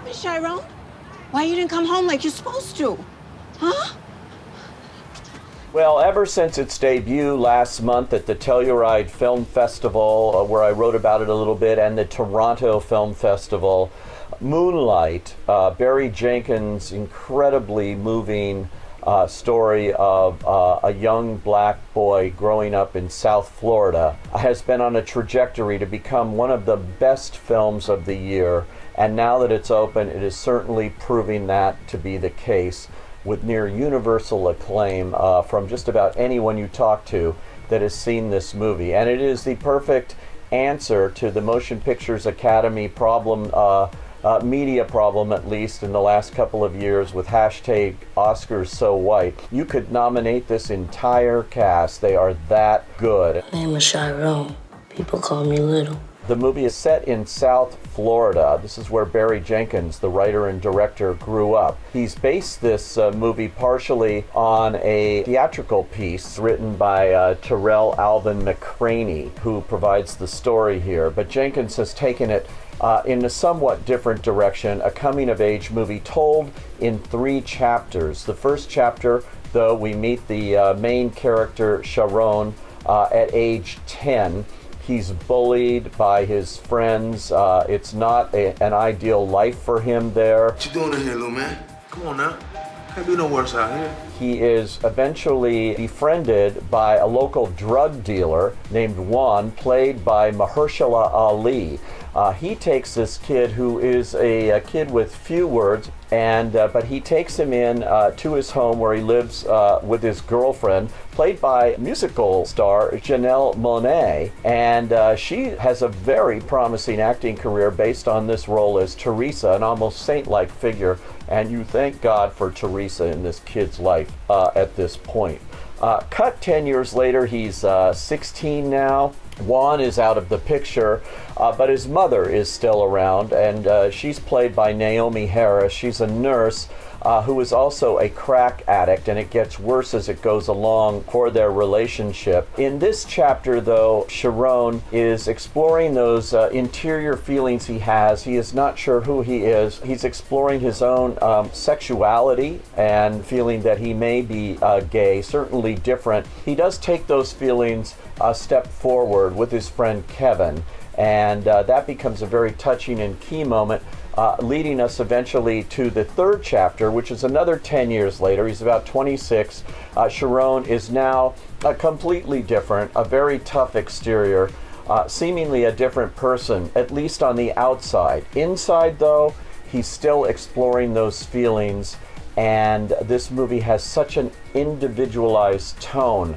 happened, Chiron? Why you didn't come home like you're supposed to? Huh? Well, ever since its debut last month at the Telluride Film Festival, where I wrote about it a little bit, and the Toronto Film Festival, Moonlight, Barry Jenkins' incredibly moving story of a young black boy growing up in South Florida, has been on a trajectory to become one of the best films of the year. And now that it's open, it is certainly proving that to be the case, with near universal acclaim from just about anyone you talk to that has seen this movie. And it is the perfect answer to the Motion Pictures Academy problem, media problem at least, in the last couple of years with hashtag Oscars So White. You could nominate this entire cast. They are that good. My name is Chiron. People call me Little. The movie is set in South Florida. This is where Barry Jenkins, the writer and director, grew up. He's based this movie partially on a theatrical piece written by Terrell Alvin McCraney, who provides the story here. But Jenkins has taken it in a somewhat different direction, a coming-of-age movie told in 3 chapters. The first chapter, though, we meet the main character, Chiron, at age 10. He's bullied by his friends. It's not an ideal life for him there. What you doing in here, little man? Come on now. Can't be no worse out here. He is eventually befriended by a local drug dealer named Duan, played by Mahershala Ali. He takes this kid, who is a kid with few words, and but he takes him in to his home where he lives with his girlfriend, played by musical star Janelle Monáe, and she has a very promising acting career based on this role as Teresa, an almost saint-like figure, and you thank God for Teresa in this kid's life at this point. Cut 10 years later, he's 16 now. Juan is out of the picture, but his mother is still around, and she's played by Naomi Harris. She's a nurse who is also a crack addict, and it gets worse as it goes along for their relationship. In this chapter, though, Chiron is exploring those interior feelings he has. He is not sure who he is. He's exploring his own sexuality and feeling that he may be gay, certainly different. He does take those feelings a step forward with his friend Kevin, and that becomes a very touching and key moment, leading us eventually to the third chapter, which is another 10 years later. He's about 26. Chiron is now completely different, a very tough exterior, seemingly a different person, at least on the outside. Inside, though, he's still exploring those feelings, and this movie has such an individualized tone,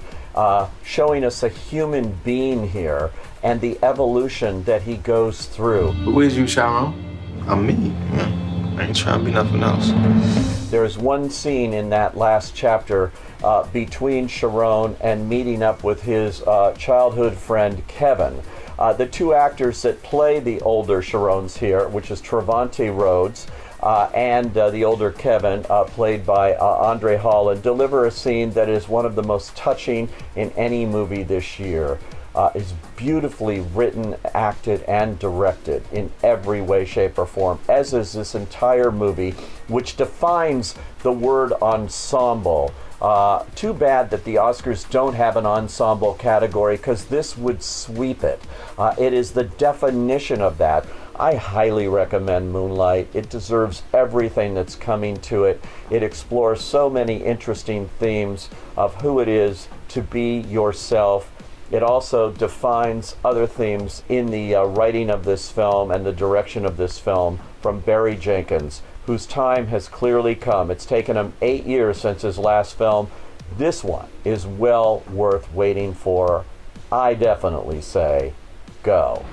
showing us a human being here and the evolution that he goes through. Who is you, Chiron? I'm me, man. I ain't trying to be nothing else. There's one scene in that last chapter between Chiron and meeting up with his childhood friend Kevin. The 2 actors that play the older Chirons here, which is Trevante Rhodes and the older Kevin, played by Andre Holland, deliver a scene that is one of the most touching in any movie this year. Is beautifully written, acted, and directed in every way, shape, or form, as is this entire movie, which defines the word ensemble. Too bad that the Oscars don't have an ensemble category, because this would sweep it. It is the definition of that. I highly recommend Moonlight. It deserves everything that's coming to it. It explores so many interesting themes of who it is to be yourself. It also defines other themes in the writing of this film and the direction of this film from Barry Jenkins, whose time has clearly come. It's taken him 8 years since his last film. This one is well worth waiting for. I definitely say go.